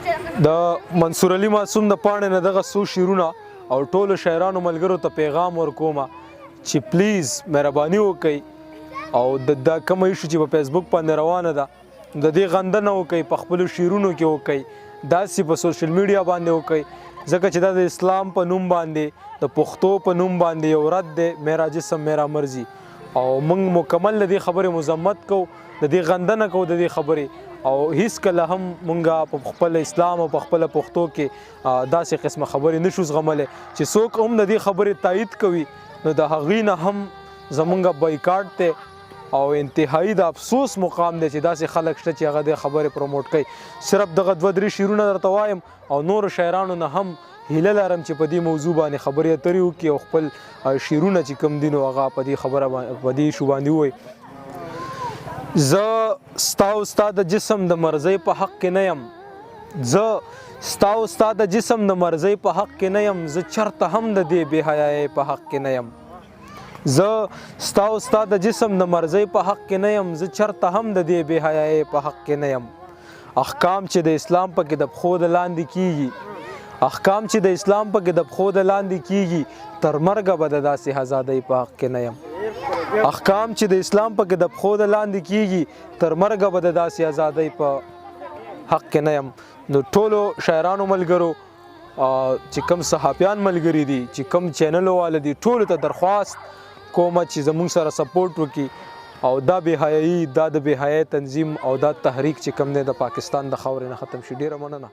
د منصور علي معصوم د پاڼې نه دغه څو شعرونه او ټولو شاعرانو ملګرو ته پیغام ورکوم چې پلیز مهرباني وکړئ او دا کومه ایشو چې په فیسبوک باندې روانه ده د دې غندنه وکړئ، په خپلو شعرونو کې وکړئ، داسې په سوشل میډیا باندې وکړئ، ځکه چې دا د اسلام په نوم باندې د پښتو په نوم باندې یو رد دی، میرا جسم میرا مرضی. او موږ مکمل د دې خبرې مذمت کوو، د دې غندنه کوو د دې خبرې، او هیڅکله هم مونږ په خپل اسلام او په خپل پښتو کې داسې قسمه خبرې نشو زغملی چې څوک هم د دې خبرې تایید کوي نو د هغې نه هم زمونږ بایکاټ دی او انتهایی د افسوس مقام دی چې داسې خلک شته چې هغه د خبرې پروموټ کوي. صرف دغه 2-3 شعرونه درته وایم او نورو شاعرانو نه هم هیله لرم چې په دې موضوع باندې خبرې اترې وکړي او خپل شعرونه چې کوم دي نو هغه په دې خبره په دې ایشو باندې ووایي. زه ستا او ستا د جسم د مرضۍ په حق کې نه یم، زه ستا او ستا د جسم د مرضۍ په حق کې نه یم، زه چرته هم د دې بې حیایۍ په حق کې نه یم. زه ستا او ستا د جسم د مرضۍ په حق کې نه یم، زه چرته هم د دې بې حیایۍ په حق کې نه یم. احکام چې د اسلام پکې د پښو د لاندې کیږي، احکام چې د اسلام پکې د پښو د لاندې کیږي، تر مرګه به د داسې ازادۍ په حق کې نه یم. احکام چې د اسلام پکې د پښو د لاندې کیږي، تر مرګه به د داسې ازادۍ په حق کې نه یم. نو ټولو شاعرانو ملګرو چې کوم صحافیان ملګري دي، چې کوم چینلو والا دي، ټولو ته درخواست کومه چې زموږ سره سپورټ وکړي او دا بې حیایي، دا د بې حیایۍ تنظیم او دا تحریک چې کوم دی د پاکستان د خاورې نه ختم شي. ډېره مننه.